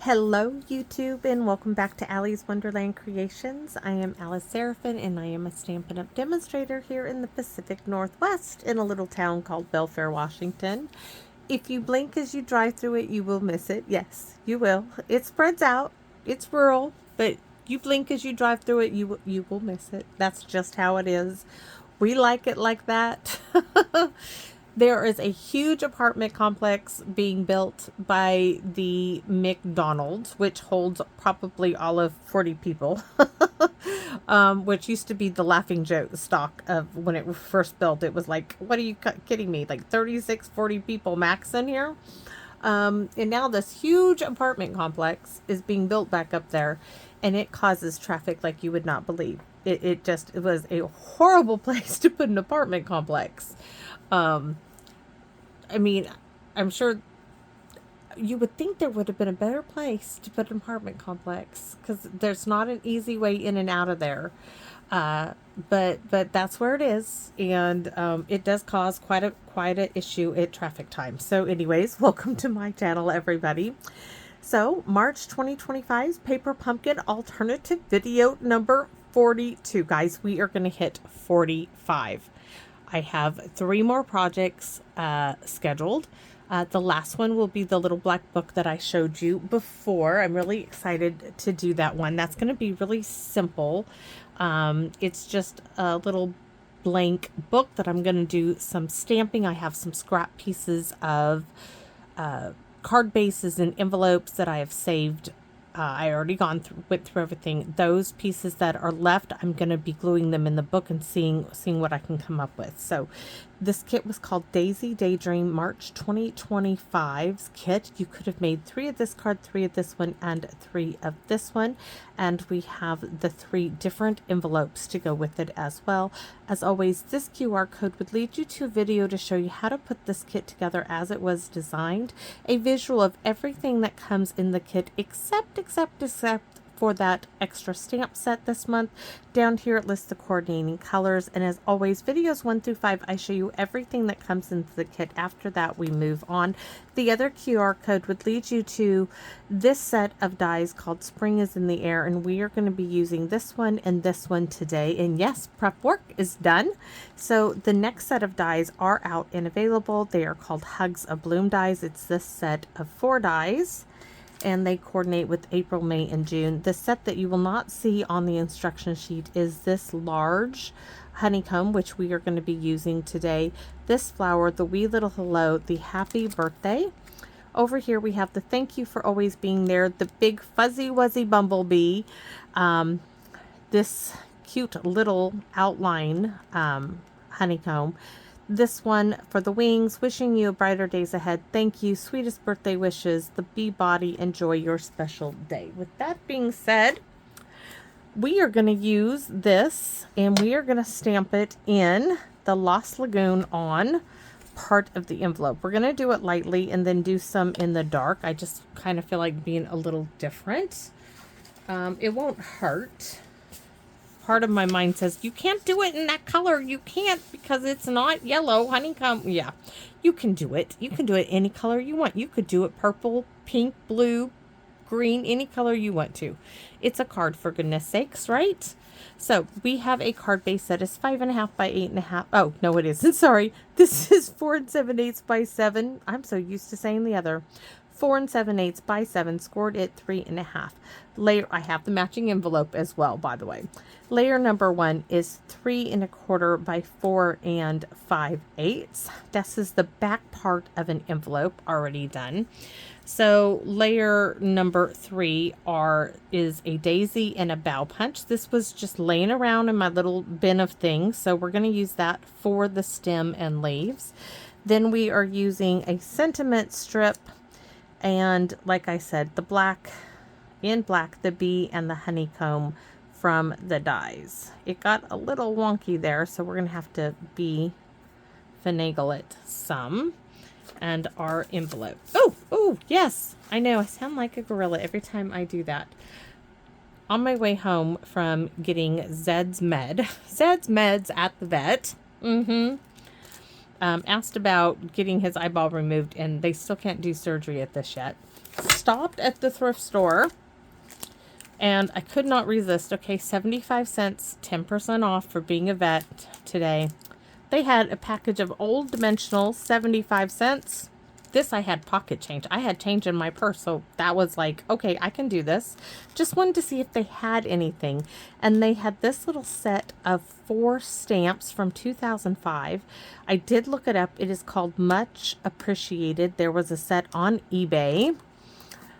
Hello YouTube and welcome back to Allie's Wonderland Creations. I am Alice Seraphin and I am a Stampin' Up! Demonstrator here in the Pacific Northwest in a little town called Belfair, Washington. If you blink as you drive through it, you will miss it. Yes, you will. It spreads out. It's rural, but you blink as you drive through it, you will miss it. That's just how it is. We like it like that. There is a huge apartment complex being built by the McDonald's, which holds probably all of 40 people, which used to be the laughing joke stock of when it was first built. It was like, what are you kidding me? Like 36, 40 people max in here. And now this huge apartment complex is being built back up there, and it causes traffic like you would not believe. It was a horrible place to put an apartment complex. I mean, I'm sure you would think there would have been a better place to put an apartment complex because there's not an easy way in and out of there. But that's where it is, and it does cause quite a issue at traffic time. So anyways, welcome to my channel, everybody. So March 2025's Paper Pumpkin Alternative video number 42. Guys, we are going to hit 45. I have 3 more projects scheduled. The last one will be the little black book that I showed you before. I'm really excited to do that one. That's going to be really simple. It's just a little blank book that I'm going to do some stamping. I have some scrap pieces of card bases and envelopes that I have saved. I already went through everything. Those pieces that are left, I'm going to be gluing them in the book and seeing what I can come up with. So this kit was called Daydream March 2025's kit. You could have made 3 of this card, 3 of this one, and 3 of this one. And we have the 3 different envelopes to go with it as well. As always, this QR code would lead you to a video to show you how to put this kit together as it was designed. A visual of everything that comes in the kit except for that extra stamp set this month. Down here it lists the coordinating colors, and as always, videos 1 through 5 I show you everything that comes into the kit. After that we move on. The other QR code would lead you to this set of dies called Spring is in the Air, and we are going to be using this one and this one today. And yes, prep work is done. So the next set of dies are out and available. They are called Hugs of Bloom dies. It's this set of 4 dies, and they coordinate with April, May, and June. The set that you will not see on the instruction sheet is this large honeycomb, which we are going to be using today. This flower, the wee little hello, the happy birthday. Over here we have the thank you for always being there, the big fuzzy wuzzy bumblebee, this cute little outline honeycomb. This one for the wings, wishing you brighter days ahead. Thank you, sweetest birthday wishes, the bee body, enjoy your special day. With that being said, we are going to use this and we are going to stamp it in the Lost Lagoon on part of the envelope. We're going to do it lightly and then do some in the dark. I just kind of feel like being a little different. It won't hurt. Part of my mind says, you can't do it in that color. You can't, because it's not yellow. Honeycomb. Yeah, you can do it. You can do it any color you want. You could do it purple, pink, blue, green, any color you want to. It's a card, for goodness sakes, right? So we have a card base that is 5.5 by 8.5. Oh, no, it isn't. Sorry. This is 4 7/8 by 7. I'm so used to saying the other. 4 7/8 by 7, scored at 3.5. Layer, I have the matching envelope as well, by the way. Layer number 1 is 3.25 by 4 5/8. This is the back part of an envelope already done. So layer number 3 is a daisy and a bow punch. This was just laying around in my little bin of things, so we're going to use that for the stem and leaves. Then we are using a sentiment strip, and like I said, the black, in black, the bee and the honeycomb from the dies. It got a little wonky there, so we're going to have to finagle it some. And our envelope. Oh, yes, I know, I sound like a gorilla every time I do that. On my way home from getting Zed's meds at the vet, asked about getting his eyeball removed, and they still can't do surgery at this yet. stopped at the thrift store and I could not resist. Okay, 75 cents, 10% off for being a vet today. They had a package of old dimensionals, 75 cents. This I had pocket change. I had change in my purse, so that was like, okay, I can do this. Just wanted to see if they had anything. And they had this little set of 4 stamps from 2005. I did look it up. It is called Much Appreciated. There was a set on eBay.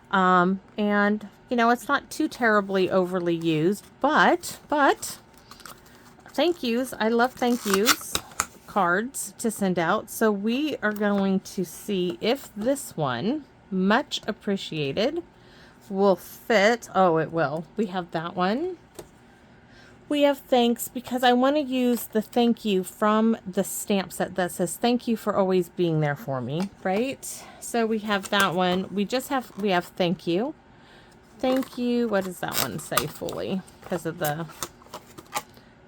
And, you know, it's not too terribly overly used, but thank yous. I love thank yous cards to send out. So we are going to see if this one, Much Appreciated, will fit. Oh, it will. We have that one. We have thanks, because I want to use the thank you from the stamp set that says thank you for always being there for me, right? So we have that one. We have thank you. Thank you. What does that one say fully? Because of the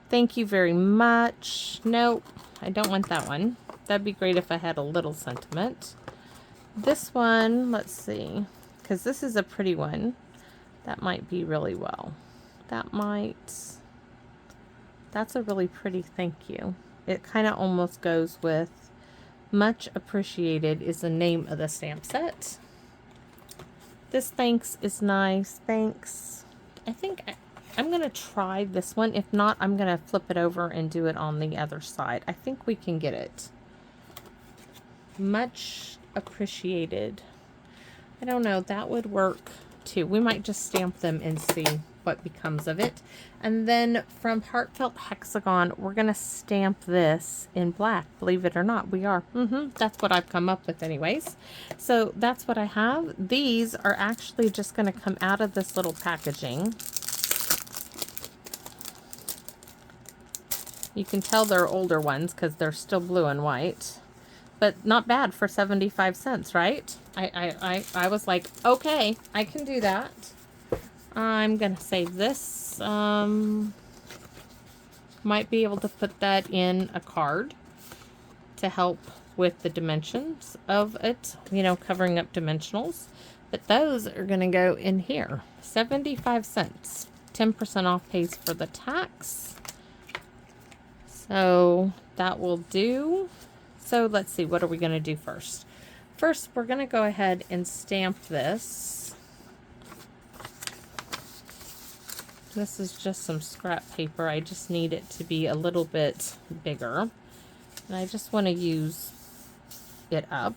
thank you very much. Nope. I don't want that one. That'd be great if I had a little sentiment. This one, let's see, because this is a pretty one. That might be really well. That's a really pretty thank you. It kind of almost goes with Much Appreciated is the name of the stamp set. This thanks is nice. Thanks. I think I'm going to try this one. If not, I'm going to flip it over and do it on the other side. I think we can get it. Much Appreciated. I don't know. That would work too. We might just stamp them and see what becomes of it. And then from Heartfelt Hexagon, we're going to stamp this in black. Believe it or not, we are. That's what I've come up with anyways. So that's what I have. These are actually just going to come out of this little packaging. You can tell they're older ones because they're still blue and white. But not bad for 75 cents, right? I was like, okay, I can do that. I'm going to save this. Might be able to put that in a card to help with the dimensions of it, you know, covering up dimensionals. But those are going to go in here. 75 cents. 10% off pays for the tax. So that will do. So let's see, what are we going to do first? First, we're going to go ahead and stamp this. This is just some scrap paper. I just need it to be a little bit bigger. And I just want to use it up.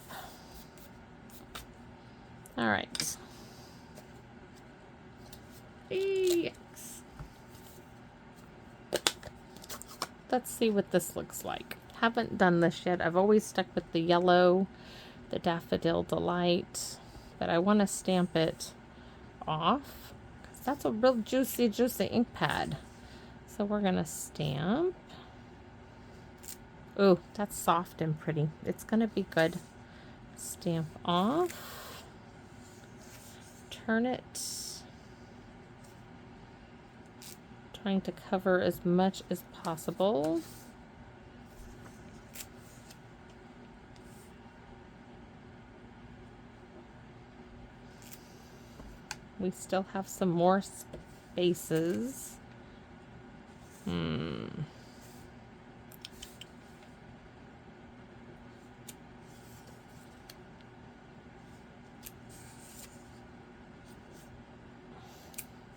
All right. Yikes. Let's see what this looks like. Haven't done this yet. I've always stuck with the yellow, the Daffodil Delight, but I want to stamp it off because that's a real juicy ink pad. So we're going to stamp. Ooh, that's soft and pretty. It's going to be good. Stamp off. Turn it. Trying to cover as much as possible. We still have some more spaces. All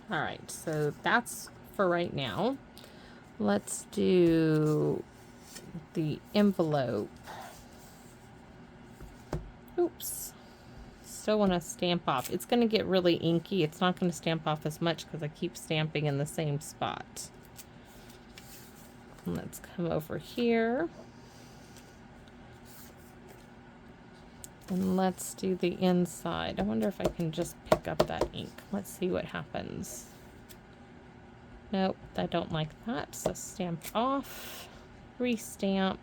right, so that's for right now. Let's do the envelope. Oops. Still want to stamp off. It's going to get really inky. It's not going to stamp off as much because I keep stamping in the same spot. And let's come over here. And let's do the inside. I wonder if I can just pick up that ink. Let's see what happens. Nope, I don't like that. So stamp off, restamp.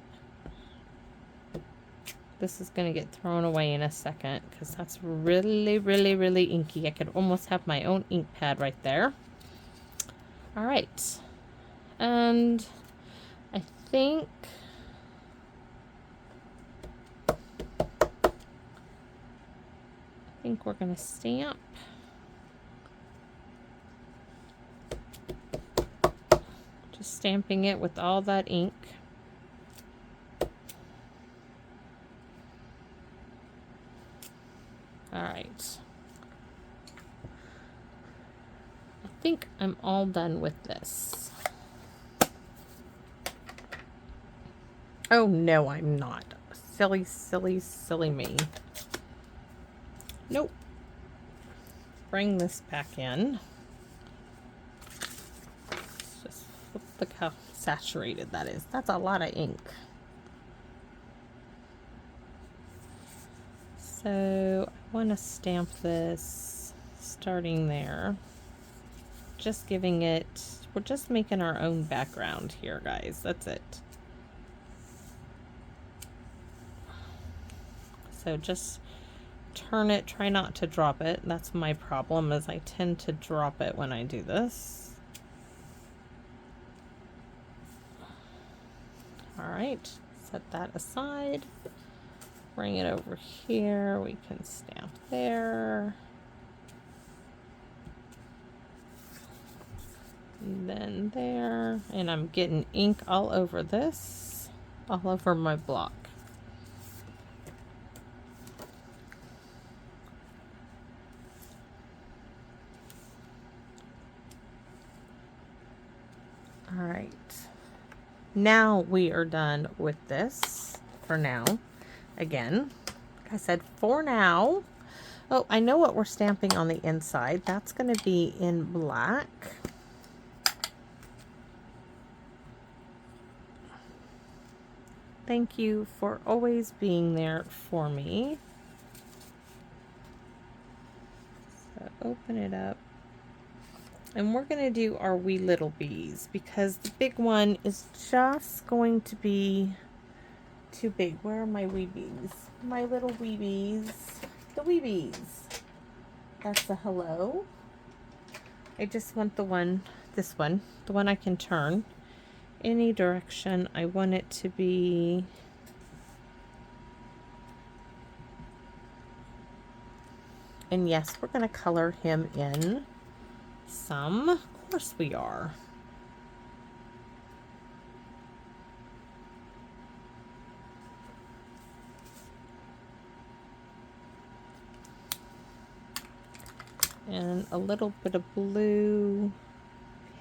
This is going to get thrown away in a second because that's really, really, really inky. I could almost have my own ink pad right there. All right. And I think think we're going to stamp. Just stamping it with all that ink. All right. I think I'm all done with this. Oh, no, I'm not. Silly, silly, silly me. Nope. Bring this back in. Just look how saturated that is. That's a lot of ink. So I want to stamp this starting there. Just giving it, we're just making our own background here, guys. That's it. So just turn it, try not to drop it. That's my problem, is I tend to drop it when I do this. All right, set that aside. Bring it over here. We can stamp there. And then there. And I'm getting ink all over this, all over my block. All right. Now we are done with this for now. Again, like I said, for now. Oh, I know what we're stamping on the inside. That's going to be in black. Thank you for always being there for me. So open it up. And we're going to do our wee little bees, because the big one is just going to be too big. Where are my wee bees? My little wee bees. The wee bees. That's the hello. I just want the one, this one, the one I can turn any direction I want it to be. And yes, we're going to color him in some. Of course we are. And a little bit of blue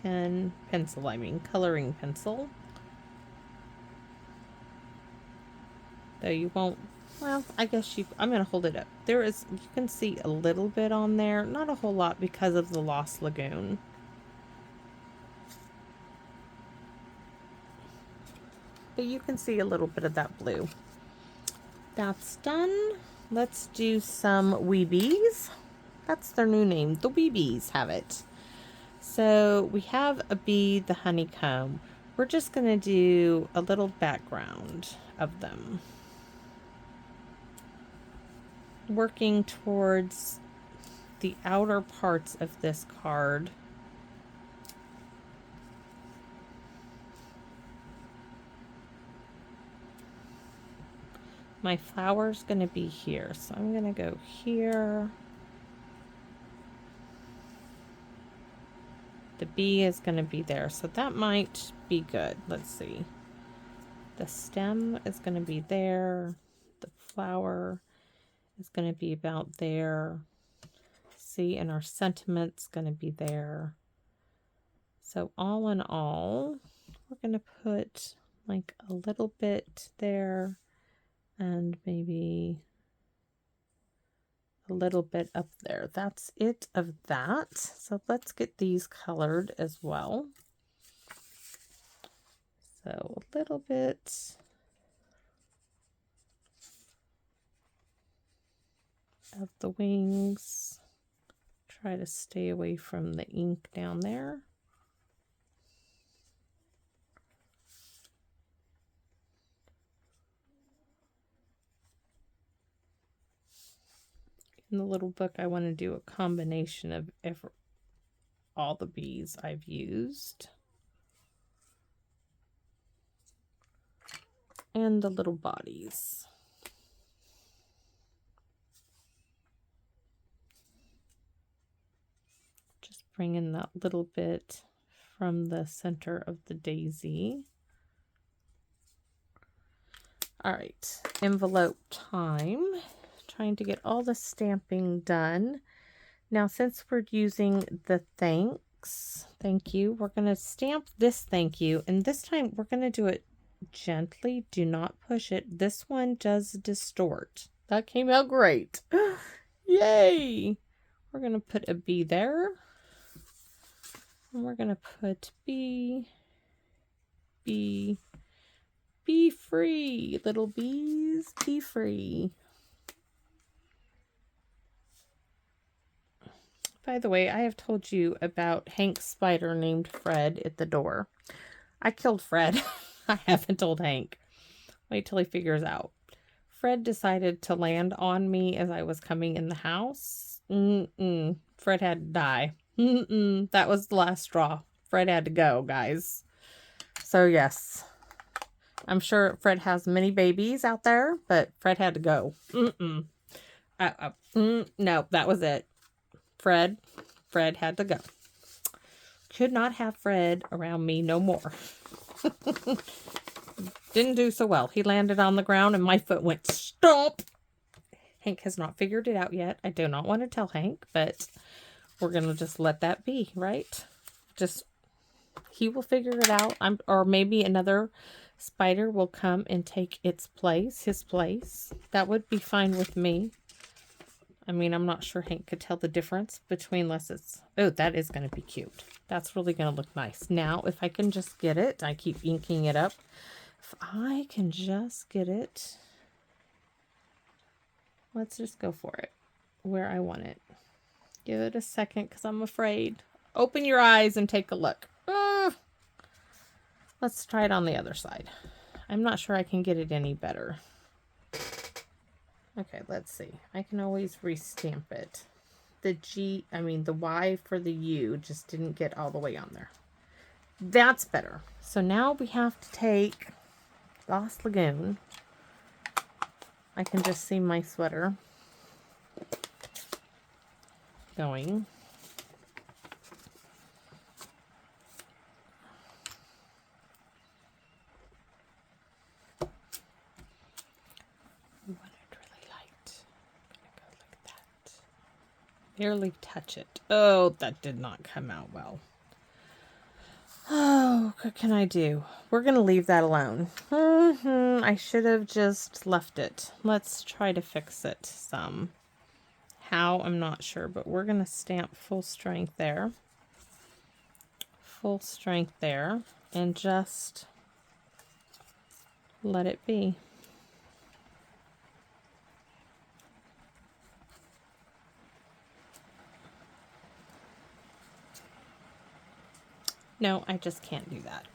pencil, I mean coloring pencil. Though you won't, well, I guess I'm going to hold it up. There is, you can see a little bit on there, not a whole lot because of the Lost Lagoon. But you can see a little bit of that blue. That's done. Let's do some Weebies. That's their new name. The Weebies have it. So we have a bee, the honeycomb. We're just going to do a little background of them. Working towards the outer parts of this card. My flower's going to be here, so I'm going to go here. The bee is going to be there, so that might be good. Let's see. The stem is going to be there. The flower is going to be about there. See, and our sentiment's going to be there. So all in all, we're going to put like a little bit there and maybe a little bit up there. That's it of that. So let's get these colored as well. So a little bit of the wings. Try to stay away from the ink down there. In the little book, I want to do a combination of all the bees I've used. And the little bodies. bring in that little bit from the center of the daisy. All right, envelope time. Trying to get all the stamping done. Now, since we're using the thank you, we're going to stamp this thank you, and this time we're going to do it gently. Do not push it. This one does distort. That came out great. Yay! We're going to put a B there. And we're going to put B, be free, little bees, be free. By the way, I have told you about Hank's spider named Fred at the door. I killed Fred. I haven't told Hank. Wait till he figures out. Fred decided to land on me as I was coming in the house. Fred had to die. That was the last straw. Fred had to go, guys. So yes, I'm sure Fred has many babies out there, but Fred had to go. No, that was it. Fred had to go. Could not have Fred around me no more. Didn't do so well. He landed on the ground and my foot went stomp. Hank has not figured it out yet. I do not want to tell Hank, but we're going to just let that be, right? He will figure it out. Or maybe another spider will come and take his place. That would be fine with me. I mean, I'm not sure Hank could tell the difference between oh, that is going to be cute. That's really going to look nice. Now, if I can just get it, I keep inking it up. If I can just get it, let's just go for it where I want it. Give it a second because I'm afraid. Open your eyes and take a look. Let's try it on the other side. I'm not sure I can get it any better. Okay, let's see. I can always restamp it. The Y for the U just didn't get all the way on there. That's better. So now we have to take Lost Lagoon. I can just see my sweater going. Barely touch it. Oh, that did not come out well. Oh, what can I do? We're going to leave that alone. I should have just left it. Let's try to fix it some. How? I'm not sure, but we're going to stamp full strength there. Full strength there. And just let it be. No, I just can't do that.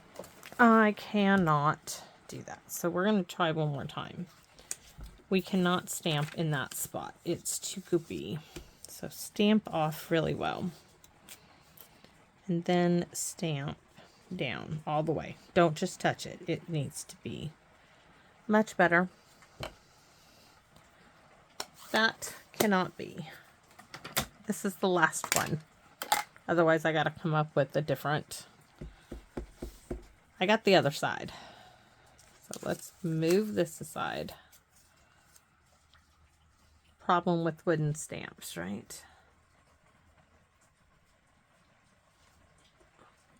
I cannot do that. So we're going to try one more time. We cannot stamp in that spot. It's too goopy. So stamp off really well. And then stamp down all the way. Don't just touch it. It needs to be much better. That cannot be. This is the last one. Otherwise, I got to come up with a different... I got the other side. So let's move this aside. Problem with wooden stamps, right?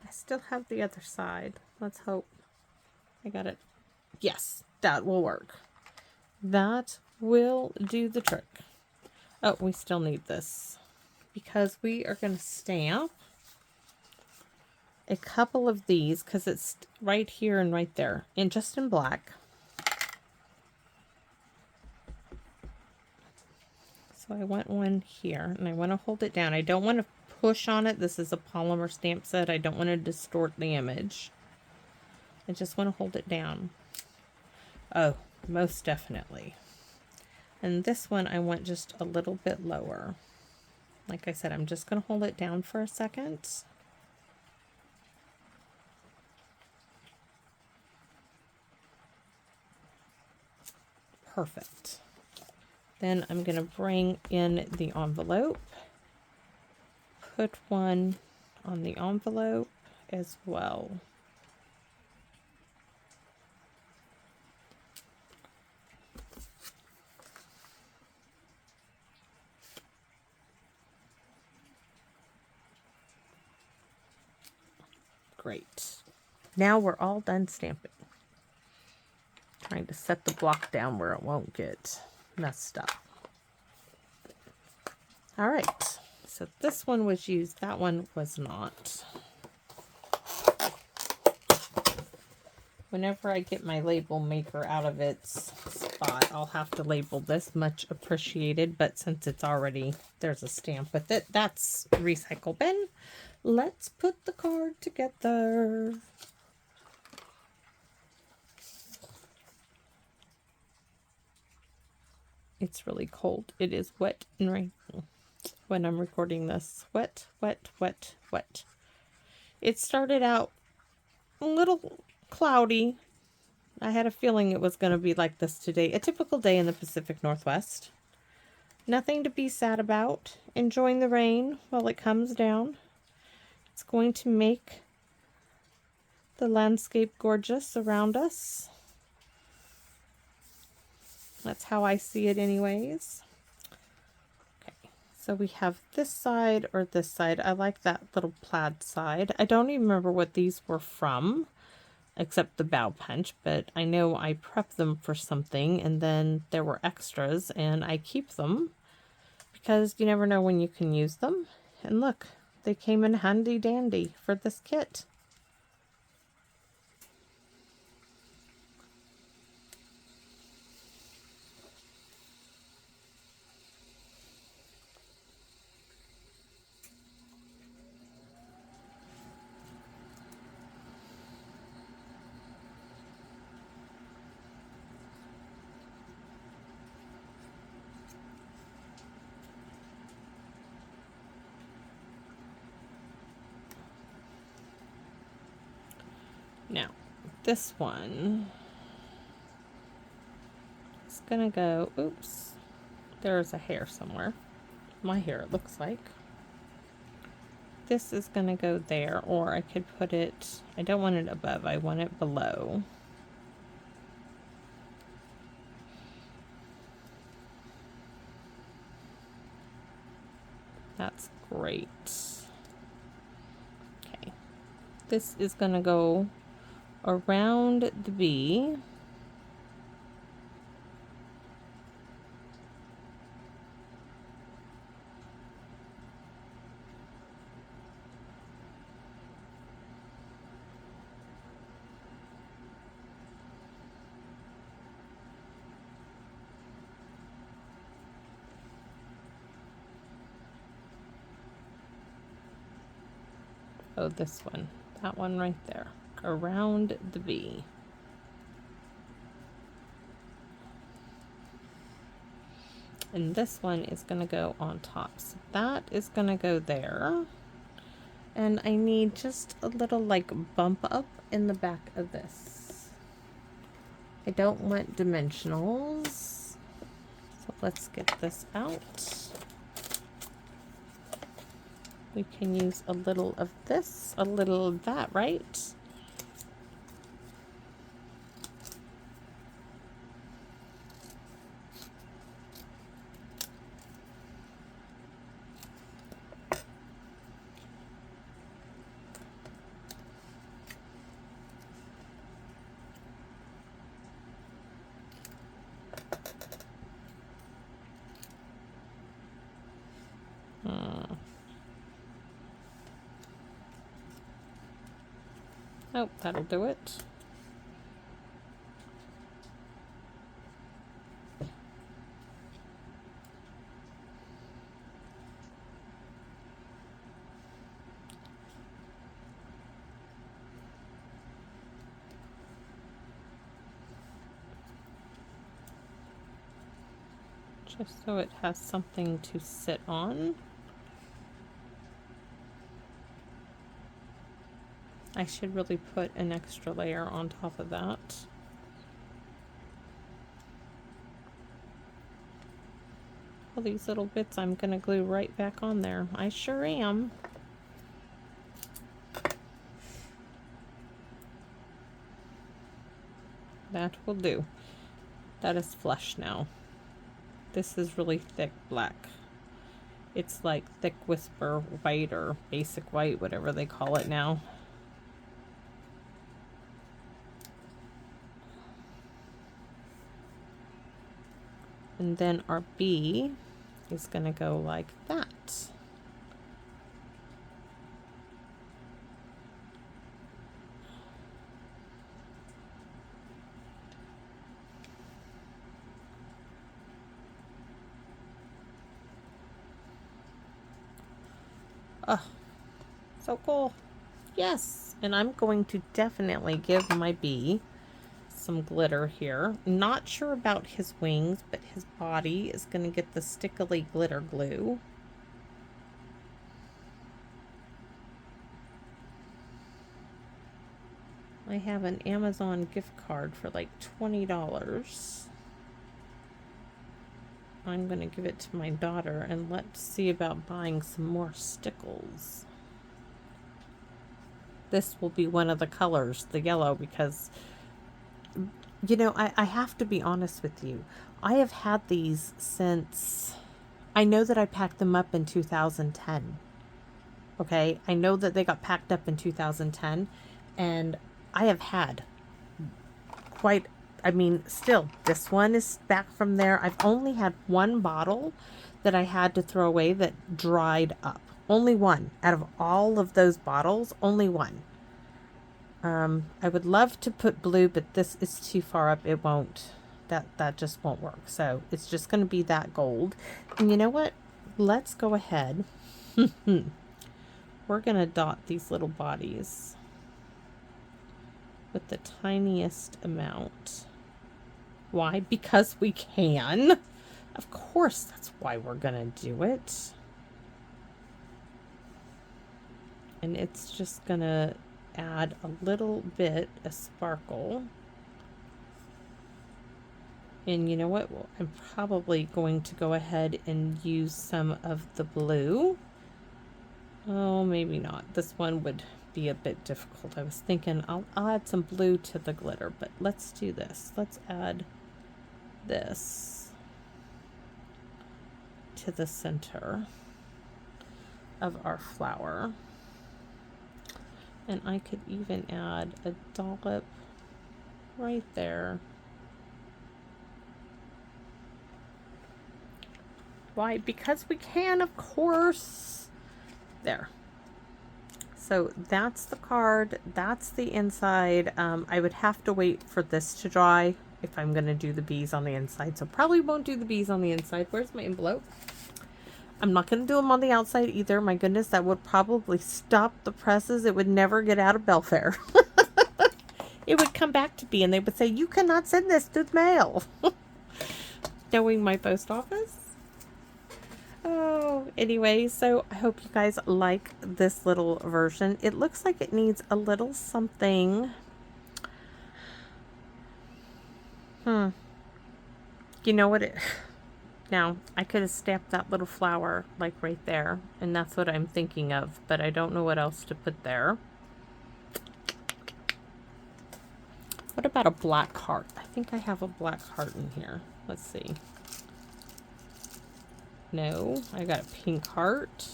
I still have the other side. Let's hope I got it. Yes, that will work. That will do the trick. Oh, we still need this because we are going to stamp a couple of these because it's right here and right there, and just in black. So I want one here, and I want to hold it down. I don't want to push on it. This is a polymer stamp set. I don't want to distort the image. I just want to hold it down. Oh, most definitely. And this one I want just a little bit lower. Like I said, I'm just going to hold it down for a second. Perfect. Then I'm going to bring in the envelope, put one on the envelope as well. Great. Now we're all done stamping. Trying to set the block down where it won't get messed up. All right, so this one was used, that one was not. Whenever I get my label maker out of its spot, I'll have to label this much appreciated, but since it's already, there's a stamp with it, that's recycle bin. Let's put the card together. It's really cold. It is wet and rainy when I'm recording this. Wet, wet, wet, wet. It started out a little cloudy. I had a feeling it was going to be like this today. A typical day in the Pacific Northwest. Nothing to be sad about. Enjoying the rain while it comes down. It's going to make the landscape gorgeous around us. That's how I see it anyways. Okay, so we have this side or this side. I like that little plaid side. I don't even remember what these were from, except the bow punch, but I know I prep them for something, and then there were extras, and I keep them because you never know when you can use them. And look, they came in handy dandy for this kit. Now, this one is gonna go, oops, there's a hair somewhere. My hair, it looks like. This is gonna go there, or I could put it, I don't want it above, I want it below. That's great. Okay, this is gonna go around the bee. Oh, this one, that one right there, around the bee. And this one is going to go on top. So that is going to go there. And I need just a little like bump up in the back of this. I don't want dimensionals. So let's get this out. We can use a little of this, a little of that, right? Oh, that'll do it. Just so it has something to sit on. I should really put an extra layer on top of that. All these little bits I'm gonna glue right back on there. I sure am. That will do. That is flush now. This is really thick black. It's like thick whisper white or basic white, whatever they call it now. And then our bee is going to go like that. Oh, so cool. Yes, and I'm going to definitely give my bee some glitter here. Not sure about his wings, but his body is going to get the stickily glitter glue. I have an Amazon gift card for like $20. I'm going to give it to my daughter and let's see about buying some more stickles. This will be one of the colors, the yellow, because, you know, I have to be honest with you. I have had these since, I know that I packed them up in 2010. Okay, I know that they got packed up in 2010, and I have had quite, I mean, still, this one is back from there. I've only had one bottle that I had to throw away that dried up. Only one. Out of all of those bottles, only one. I would love to put blue, but this is too far up. It won't. That just won't work. So it's just going to be that gold. And you know what? Let's go ahead. We're going to dot these little bodies with the tiniest amount. Why? Because we can. Of course, that's why we're going to do it. And it's just going to add a little bit of sparkle. And you know what? Well, I'm probably going to go ahead and use some of the blue. Oh, maybe not. This one would be a bit difficult. I was thinking I'll add some blue to the glitter, but let's do this. Let's add this to the center of our flower. And I could even add a dollop right there. Why? Because we can, of course. There. So that's the card. That's the inside. I would have to wait for this to dry if I'm going to do the bees on the inside. So probably won't do the bees on the inside. Where's my envelope? I'm not going to do them on the outside either. My goodness, that would probably stop the presses. It would never get out of Belfair. It would come back to me and they would say, you cannot send this to the mail. Knowing my post office. Oh, anyway, so I hope you guys like this little version. It looks like it needs a little something. You know what it... Now, I could have stamped that little flower, like, right there. And that's what I'm thinking of. But I don't know what else to put there. What about a black heart? I think I have a black heart in here. Let's see. No, I got a pink heart.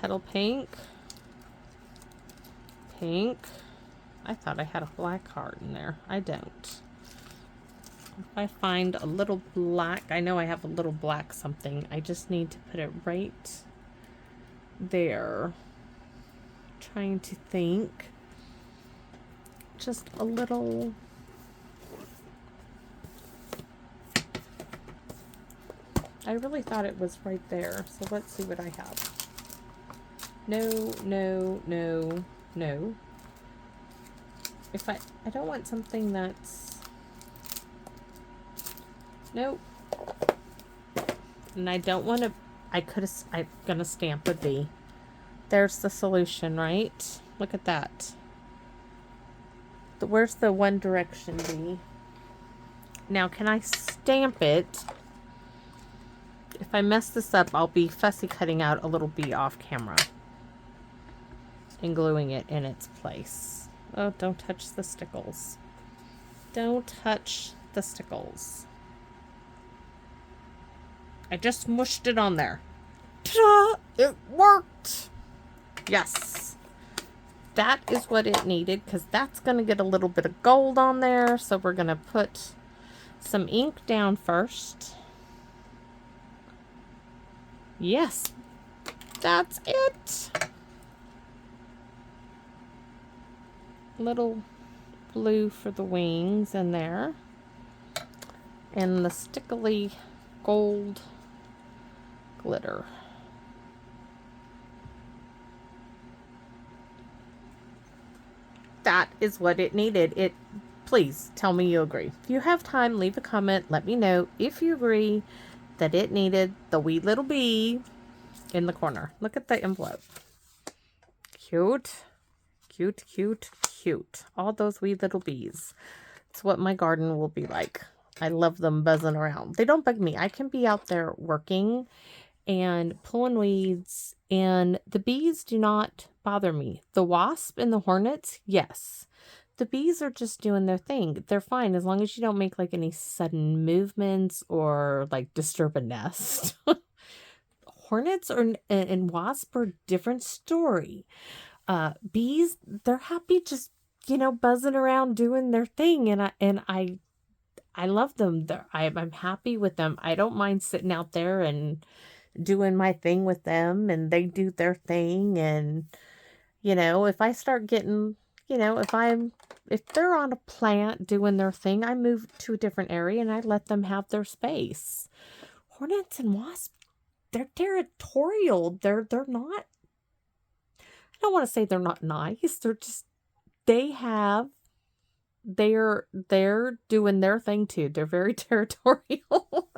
Petal pink. Pink. I thought I had a black heart in there. I don't. If I find a little black, I know I have a little black something. I just need to put it right there. Trying to think. Just a little. I really thought it was right there. So let's see what I have. No, no, no, no. If I don't want something that's... Nope. And I don't want to... I'm going to stamp a bee. There's the solution, right? Look at that. Where's the One Direction bee? Now, can I stamp it? If I mess this up, I'll be fussy cutting out a little bee off camera. And gluing it in its place. Oh, don't touch the stickles. Don't touch the stickles. I just mushed it on there. Ta-da! It worked! Yes. That is what it needed, because that's going to get a little bit of gold on there. So we're going to put some ink down first. Yes. That's it. Little blue for the wings in there. And the stickly gold glitter. That is what it needed. Please tell me you agree. If you have time, leave a comment. Let me know if you agree that it needed the wee little bee in the corner. Look at the envelope. Cute. Cute, cute, cute. All those wee little bees. It's what my garden will be like. I love them buzzing around. They don't bug me. I can be out there working and pulling weeds, and the bees do not bother me. The wasp and the hornets, yes. The bees are just doing their thing. They're fine as long as you don't make like any sudden movements or like disturb a nest. Hornets and wasp are a different story. Bees, they're happy just, buzzing around doing their thing, and I love them. I'm happy with them. I don't mind sitting out there and doing my thing with them, and they do their thing. And if I start getting, if they're on a plant doing their thing, I move to a different area and I let them have their space. Hornets and wasps, they're territorial. They're not, I don't want to say they're not nice. They're just, they're doing their thing too. They're very territorial.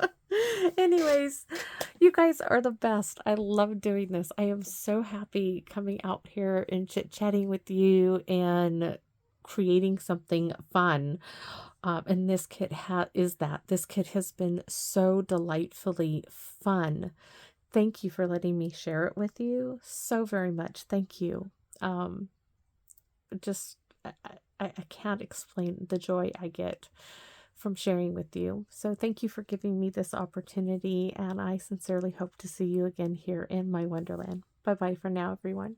Anyways, you guys are the best. I love doing this. I am so happy coming out here and chit-chatting with you and creating something fun. And this kit this kit has been so delightfully fun. Thank you for letting me share it with you so very much. Thank you. I can't explain the joy I get from sharing with you. So thank you for giving me this opportunity, and I sincerely hope to see you again here in my Wonderland. Bye-bye for now, everyone.